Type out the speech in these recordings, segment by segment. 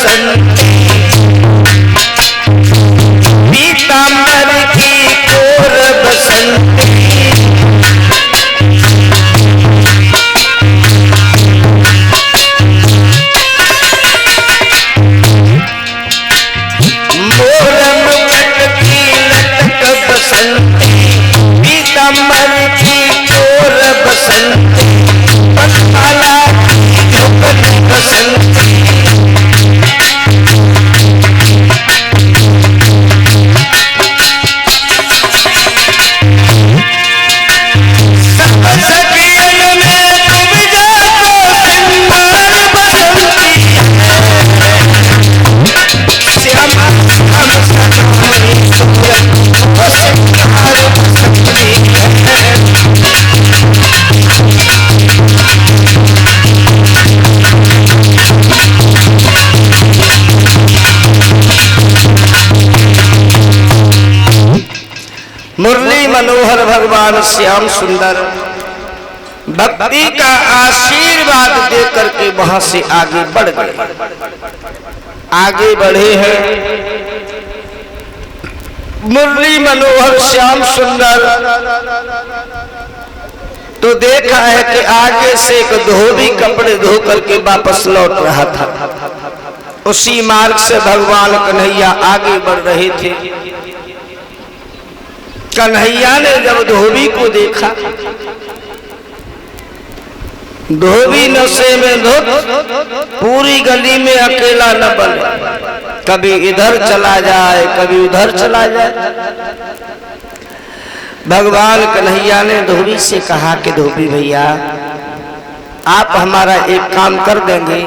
बसंती, पीतांबर की कोर बसंती, मोरम कट की लटक बसंती, पीतांबर की कोर बसंती, पटमाला की झुकनी बसंती, मुरली मनोहर भगवान श्याम सुंदर भक्ति का आशीर्वाद देकर के वहां से आगे बढ़ गए। आगे बढ़े हैं मुरली मनोहर श्याम सुंदर, तो देखा है कि आगे से एक धोबी कपड़े धो करके वापस लौट रहा था। उसी मार्ग से भगवान कन्हैया आगे बढ़ रहे थे। कन्हैया ने जब धोबी को देखा, धोबी नशे में धुत, पूरी गली में अकेला न बने, कभी इधर चला जाए कभी उधर चला जाए। भगवान कन्हैया ने धोबी से कहा कि धोबी भैया, आप हमारा एक काम कर देंगे?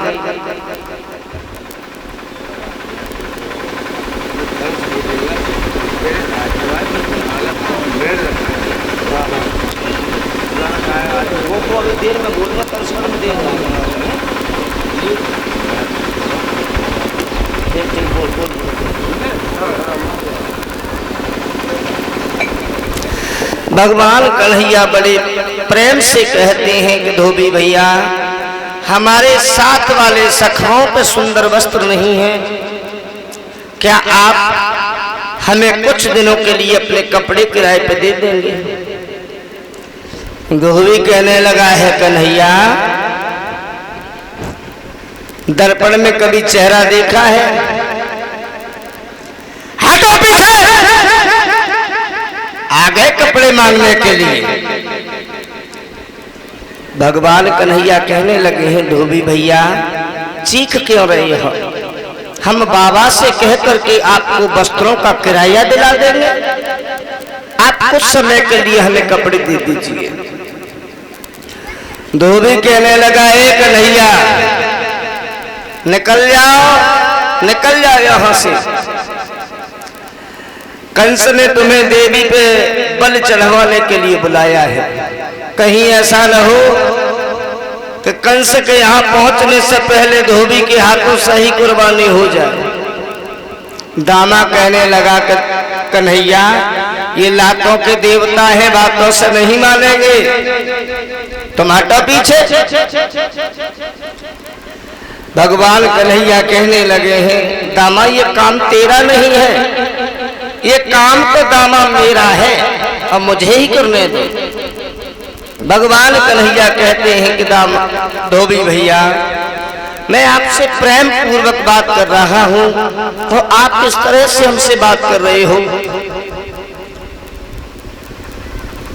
देर में बोलने पर शर्म दे भगवान कन्हैया बड़े प्रेम से कहते हैं कि धोबी भैया, हमारे साथ वाले सखाओं पे सुंदर वस्त्र नहीं है, क्या आप हमें कुछ दिनों के लिए अपने कपड़े किराए पे दे देंगे? धोबी कहने लगा है कन्हैया, दर्पण में कभी चेहरा देखा है? हटो पीछे, आ गए कपड़े मांगने के लिए। भगवान कन्हैया कहने लगे हैं धोबी भैया, चीख क्यों रहे हो? हम बाबा से कह करके आपको वस्त्रों का किराया दिला देंगे, आप कुछ समय के लिए हमें कपड़े दे दीजिए। धोबी कहने लगा, एक कन्हैया निकल जाओ यहां से। कंस ने तुम्हें देवी पे बल चढ़वाने के लिए बुलाया है। कहीं ऐसा न हो कि कंस के यहाँ पहुंचने से पहले धोबी के हाथों सही कुर्बानी हो जाए। दामा कहने लगा कि कन्हैया, ये लातों के देवता है, बातों से नहीं मानेंगे, तुम हटो पीछे। भगवान कन्हैया कहने लगे हैं, दामा ये काम तेरा नहीं है, ये काम तो दामा मेरा है, अब मुझे ही करने दो। भगवान कन्हैया कहते हैं कि दामा, धोबी भैया, मैं आपसे प्रेम पूर्वक बात कर रहा हूं, तो आप किस तरह से हमसे बात कर रहे हो?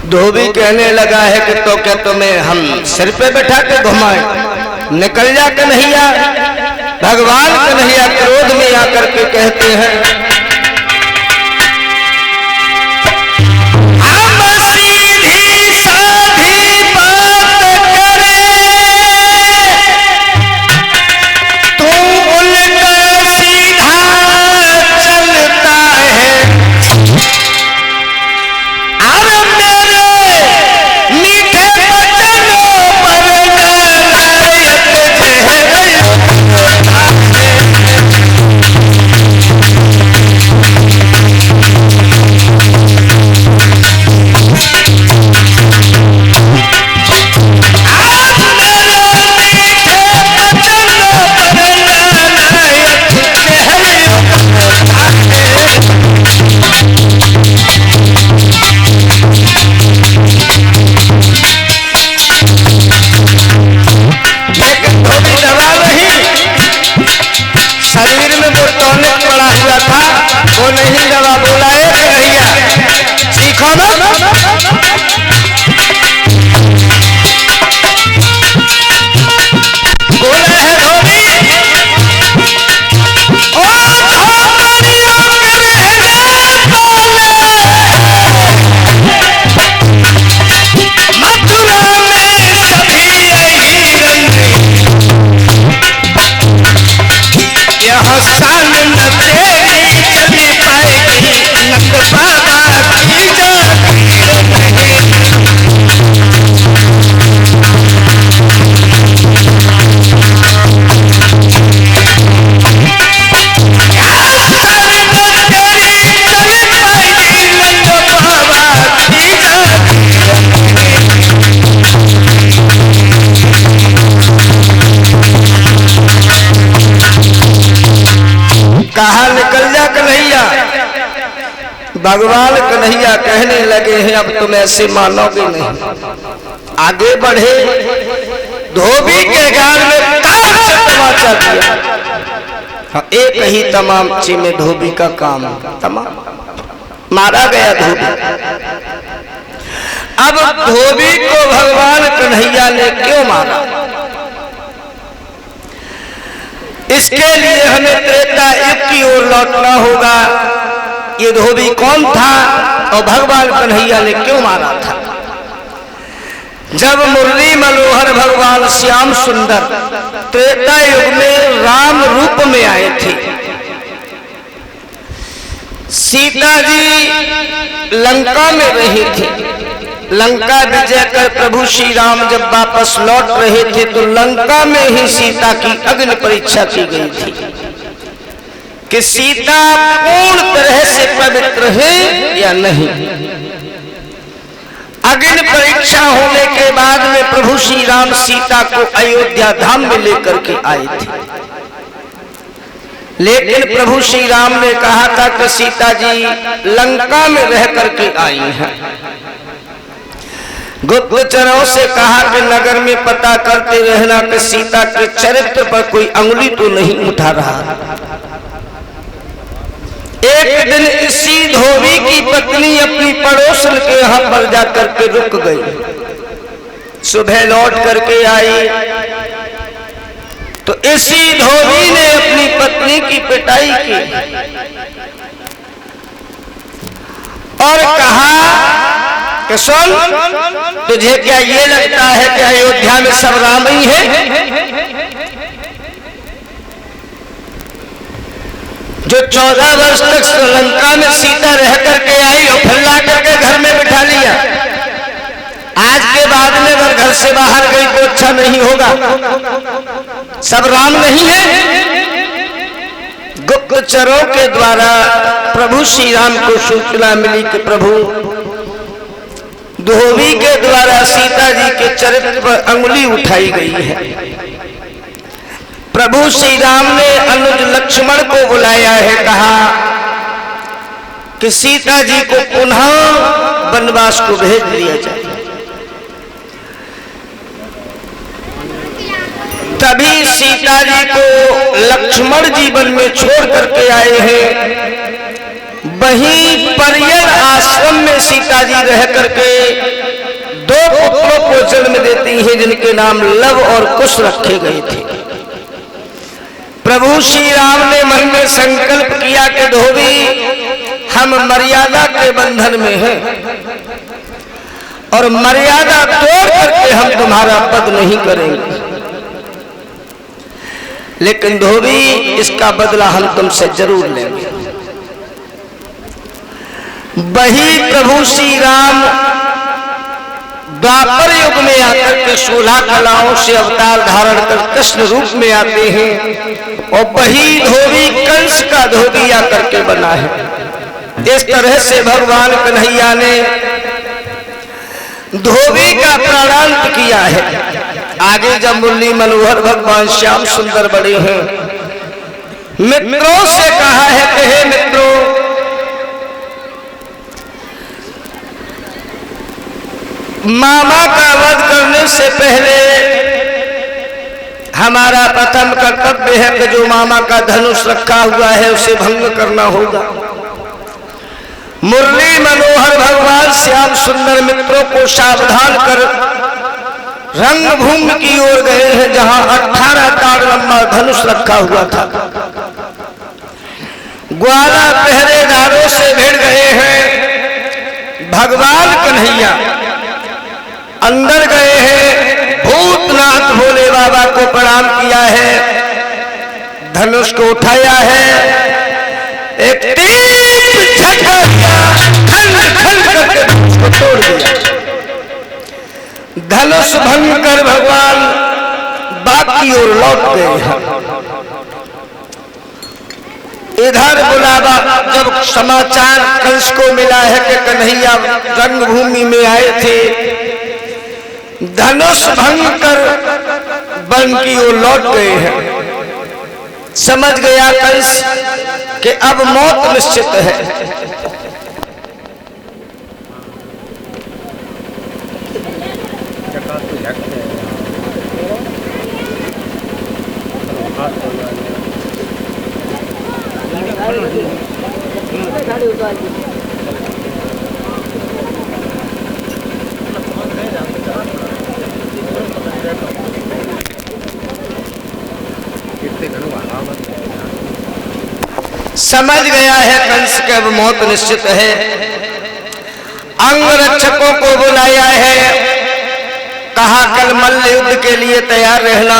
धोबी कहने लगा है कि तो क्या तुम्हें हम सिर पे बैठा के घुमाएं? निकल जा कन्हैया। भगवान कन्हैया क्रोध में आकर के कहते हैं, वो नहीं जवाब बोला है कन्हैया, सीखो ना। बोला है धोबी ओ धोबियों के रहने वाले, मथुरा में सभी यही रंग, यहाँ साल न तेरी चली पाएगी, नक बाबा की जागीर नहीं। कहा निकल जा कन्हैया। भगवान कन्हैया कहने लगे हैं अब तुम ऐसे मानोगे नहीं। आगे बढ़े, धोबी के गाल में कान से तमाचा दिया। हाँ, एक ही तमाचे में धोबी का काम, तमाम मारा गया धोबी। अब धोबी को भगवान कन्हैया ने क्यों मारा, इसके लिए हमें त्रेता युग की ओर लौटना होगा। ये धोबी कौन था और भगवान कन्हैया ने क्यों मारा था। जब मुरली मनोहर भगवान श्याम सुंदर त्रेता युग में राम रूप में आए थे, सीता जी लंका में रही थी। लंका विजय कर प्रभु श्री राम जब वापस लौट रहे थे तो लंका में ही सीता की अग्नि परीक्षा की गई थी कि सीता पूर्ण तरह से पवित्र है या नहीं। अग्नि परीक्षा होने के बाद में प्रभु श्री राम सीता को अयोध्या धाम में लेकर के आए थे, लेकिन प्रभु श्री राम ने कहा था कि सीता जी लंका में रह करके आई हैं। गुप्तचरों से कहा कि नगर में पता करते रहना कि सीता के चरित्र पर कोई अंगुली तो नहीं उठा रहा। एक दिन इसी धोबी की पत्नी अपनी पड़ोसन के यहाँ पर जाकर के रुक गई। सुबह लौट करके आई तो इसी धोबी ने अपनी पत्नी की पिटाई की और कहा कि सुन, तुझे क्या ये लगता है कि अयोध्या में सब राम ही है? जो 14 वर्ष तक श्रीलंका में सीता रह करके आई और फिर ला करके घर में बिठा लिया, आज के बाद में अगर घर से बाहर गई तो अच्छा नहीं होगा। सब राम नहीं है। गुप्तचरों के द्वारा प्रभु श्री राम को सूचना मिली कि प्रभु धोबी के द्वारा सीता जी के चरित्र पर अंगुली उठाई गई है। प्रभु श्री राम ने अनुज लक्ष्मण को बुलाया है, कहा कि सीता जी को पुनः वनवास को भेज दिया जाए। तभी सीता जी को लक्ष्मण जी वन में छोड़ करके आए हैं। वहीं परियल आश्रम में सीता जी रह करके 2 पुत्रों को जन्म देती हैं, जिनके नाम लव और कुश रखे गए थे। प्रभु श्री राम ने मन में संकल्प किया कि धोबी हम मर्यादा के बंधन में हैं और मर्यादा तोड़ करके हम तुम्हारा पद नहीं करेंगे, लेकिन धोबी इसका बदला हम तुमसे जरूर लेंगे। वही प्रभु श्री राम द्वापर युग में आकर के 16 कलाओं से अवतार धारण कर कृष्ण रूप में आते हैं और वही धोबी कंस का धोबी आकर के बना है। इस तरह से भगवान कन्हैया ने धोबी का प्राणांत किया है। आगे जब मुरली मनोहर भगवान श्याम सुंदर बड़े हैं, मित्रों से कहा है कि हे मित्रों, मामा का वध करने से पहले हमारा प्रथम कर्तव्य है कि जो मामा का धनुष रखा हुआ है उसे भंग करना होगा। मुरली मनोहर भगवान श्याम सुंदर मित्रों को सावधान कर रंगभूमि की ओर गए हैं, जहां 18 तार लंबा धनुष रखा हुआ था। ग्वाला पहरेदारों से भिड़ गए हैं। भगवान कन्हैया अंदर गए हैं, भूतनाथ भोले बाबा को प्रणाम किया है, धनुष को उठाया है, एक तीर झटका दिया, खंड खंड करके धनुष को तोड़ दिया। धनुष भंग कर भगवान बाप की ओर लौट गए हैं। इधर बुलावा जब समाचार कंस को मिला है कि कन्हैया रंगभूमि में आए थे, धनुष भंग कर वन की ओर लौट गए हैं। समझ गया कंस कि अब मौत निश्चित है। समझ गया है कंस के अब मौत निश्चित है। अंग रक्षकों को बुलाया है, कहा कल मल्ल युद्ध के लिए तैयार रहना।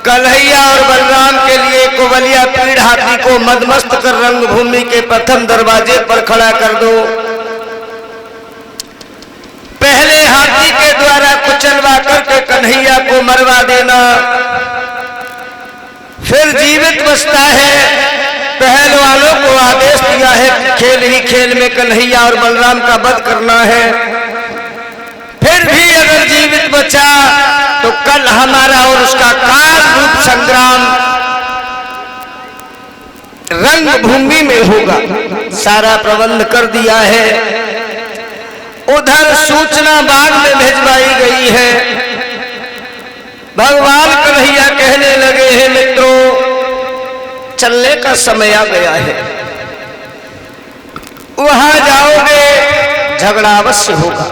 कन्हैया और बलराम के लिए कोवलिया पीड़ हाथी को मदमस्त कर रंगभूमि के प्रथम दरवाजे पर खड़ा कर दो। पहले हाथी के द्वारा कुचलवा करके कन्हैया को मरवा देना, फिर जीवित बचता है। पहलवानों को आदेश दिया है खेल ही खेल में कन्हैया और बलराम का वध करना है। फिर भी अगर जीवित बचा तो कल हमारा और उसका काल रूप संग्राम रंगभूमि में होगा। सारा प्रबंध कर दिया है। उधर सूचना बाग में भिजवाई गई है। भगवान कन्हैया कहने लगे हैं मित्रों, चलने का समय आ गया है, वहां जाओगे झगड़ा अवश्य होगा।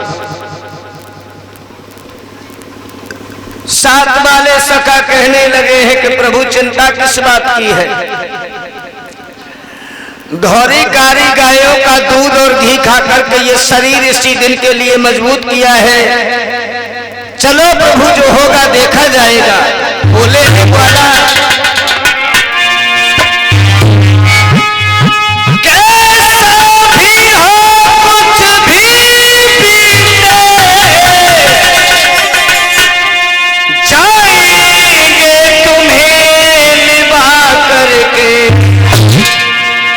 साथ वाले सखा कहने लगे हैं कि प्रभु चिंता किस बात की है, धौरी कारी गायों का दूध और घी खाकर के ये शरीर इसी दिन के लिए मजबूत किया है। चलो प्रभु जो होगा देखा जाएगा। बोले ग्वाला